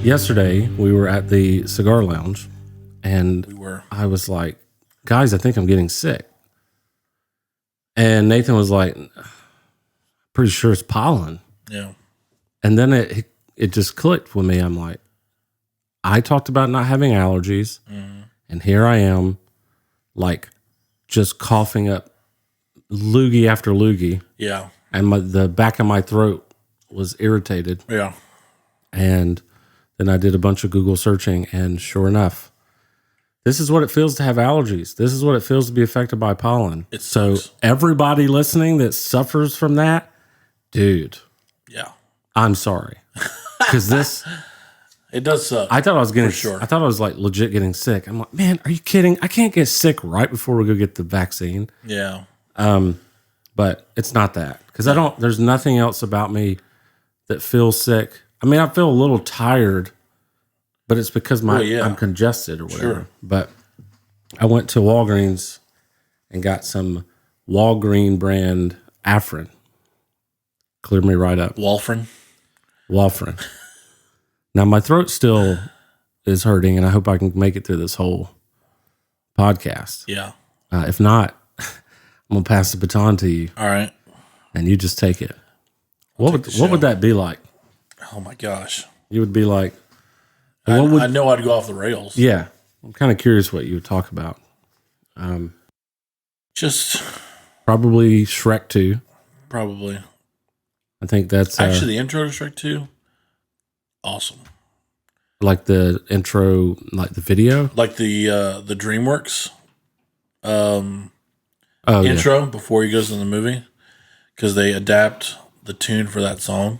yesterday we were at the cigar lounge, and I was like, guys, I think I'm getting sick. And Nathan was like, pretty sure it's pollen. Yeah. And then it just clicked with me. I'm like, I talked about not having allergies, and here I am, like, just coughing up loogie after loogie. Yeah. And the back of my throat was irritated. Yeah. And then I did a bunch of Google searching, and sure enough, this is what it feels to have allergies. This is what it feels to be affected by pollen. So everybody listening that suffers from that, dude. Yeah. I'm sorry. Because this... It does suck. I thought I was getting... sure. I thought I was like legit getting sick. I'm like, man, are you kidding? I can't get sick right before we go get the vaccine. Yeah. But it's not that. Because there's nothing else about me that feels sick. I mean, I feel a little tired, but it's because I'm congested or whatever. Sure. But I went to Walgreens and got some Walgreen brand Afrin. Cleared me right up. Walfrin. Now my throat still is hurting, and I hope I can make it through this whole podcast. Yeah. If not, I'm gonna pass the baton to you. All right. And you just take it. What would that be like? Oh my gosh. You would be like, I know I'd go off the rails. Yeah. I'm kind of curious what you would talk about. Just probably Shrek 2. Probably. I think that's actually the intro to Shrek 2. Awesome. Like the intro, like the video, like the DreamWorks intro before he goes in the movie, because they adapt the tune for that song,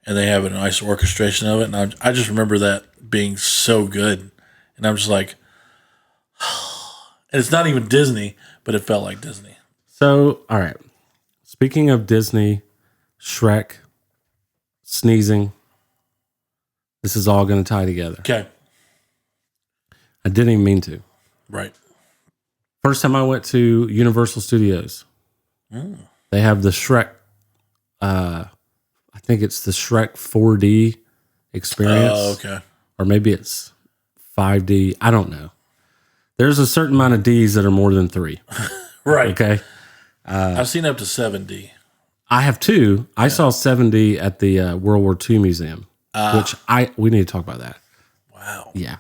and they have a nice orchestration of it. And I just remember that being so good, and I'm just like, and it's not even Disney, but it felt like Disney. So, all right. Speaking of Disney, Shrek, sneezing. This is all going to tie together. Okay. I didn't even mean to. Right. First time I went to Universal Studios, they have the Shrek, I think it's the Shrek 4D experience. Oh, okay. Or maybe it's 5D. I don't know. There's a certain amount of Ds that are more than 3. Right. Okay. I've seen up to 7D. I have 2. I saw 7D at the World War II Museum. Which we need to talk about that. Wow. Yeah.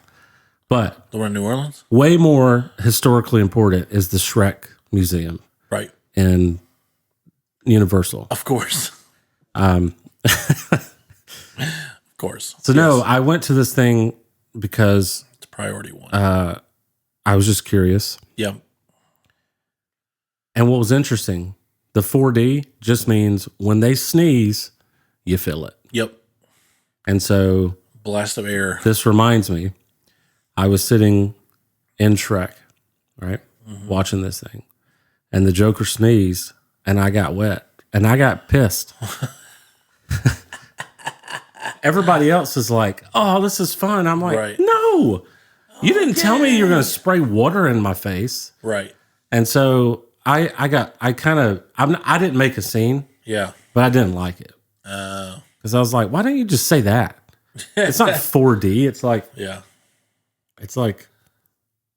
But the one in New Orleans? Way more historically important is the Shrek Museum. Right. In Universal. Of course. Of course. So no, I went to this thing because it's priority 1. I was just curious. Yep. And what was interesting, the 4D just means when they sneeze, you feel it. Yep. And so, blast of air. This reminds me, I was sitting in Shrek, right, watching this thing, and the Joker sneezed, and I got wet, and I got pissed. Everybody else is like, "Oh, this is fun." I'm like, "No, you didn't tell me you were going to spray water in my face." Right. And so I didn't make a scene. Yeah. But I didn't like it. Because I was like, why don't you just say that? It's not 4D. It's like, yeah. It's like,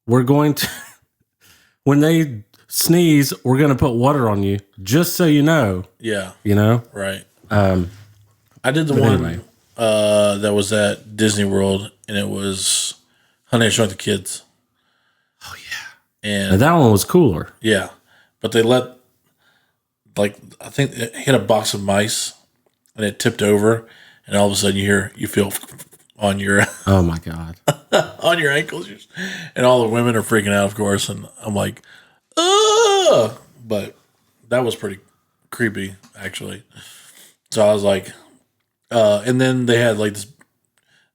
we're going to, when they sneeze, we're going to put water on you, just so you know. Yeah. You know? Right. I did the one that was at Disney World, and it was Honey, I Shrunk the Kids. Oh, yeah. And that one was cooler. Yeah. But they let, like, I think it hit a box of mice, and it tipped over, and all of a sudden you feel on your oh my god on your ankles, and all the women are freaking out, of course, and I'm like, ugh! But that was pretty creepy, actually. So I was like, and then they had like this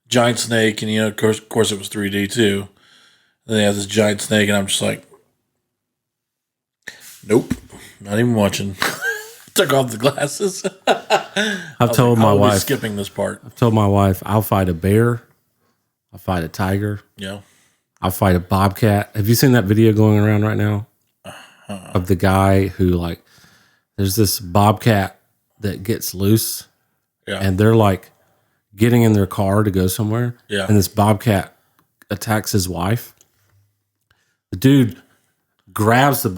giant snake, and of course it was 3D too. And they had this giant snake, and I'm just like, nope, not even watching. Took off the glasses. I've told my wife, skipping this part. I've told my wife, I'll fight a bear, I'll fight a tiger, yeah, I'll fight a bobcat. Have you seen that video going around right now of the guy who, like, there's this bobcat that gets loose, and they're like getting in their car to go somewhere. Yeah. And this bobcat attacks his wife. The dude grabs the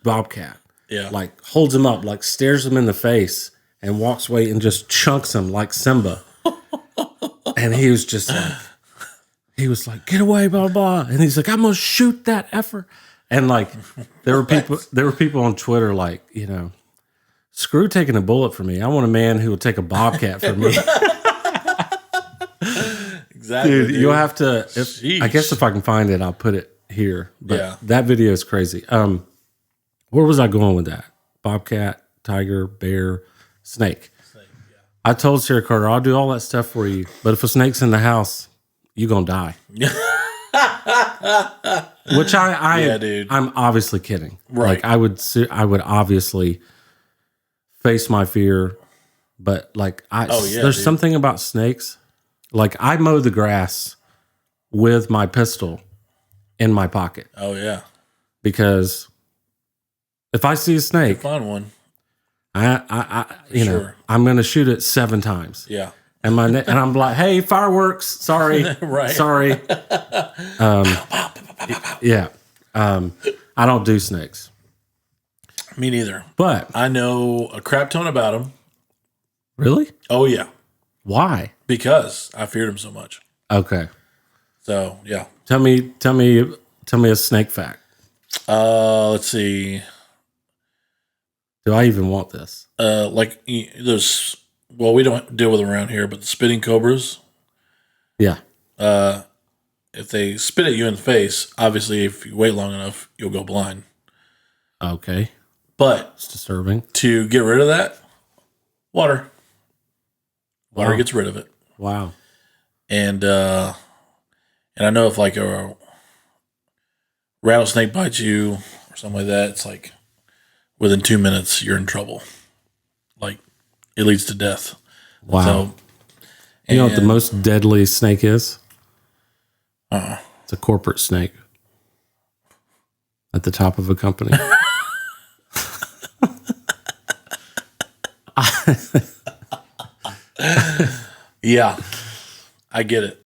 bobcat. Yeah. Like holds him up, like stares him in the face and walks away and just chunks him like Simba. And he was just like, get away, blah, blah. And he's like, I'm going to shoot that effer. And like, there were people on Twitter like, you know, screw taking a bullet for me. I want a man who will take a bobcat for me. Exactly. Dude, you'll have to, I guess if I can find it, I'll put it here. But that video is crazy. Where was I going with that? Bobcat, tiger, bear, snake. I told Sarah Carter, I'll do all that stuff for you. But if a snake's in the house, you're going to die. Which I'm obviously kidding. Right. Like I would obviously face my fear. But like, there's something about snakes. Like I mow the grass with my pistol in my pocket. Oh, yeah. Because if I see a snake, find one. You know, I'm going to shoot it 7 times. Yeah. And I'm like, hey, fireworks. Sorry. Right. Sorry. Yeah. I don't do snakes. Me neither. But I know a crap ton about them. Really? Oh, yeah. Why? Because I feared them so much. Okay. So, yeah. Tell me a snake fact. Let's see. Do I even want this? Like those. Well, we don't deal with them around here, but the spitting cobras. Yeah. If they spit at you in the face, obviously, if you wait long enough, you'll go blind. Okay. But it's disturbing. To get rid of that, water. Water gets rid of it. Wow. And I know if like a rattlesnake bites you or something like that, it's like within 2 minutes you're in trouble. Like it leads to death. Wow. So, you know what the most deadly snake is? It's a corporate snake at the top of a company. Yeah, I get it.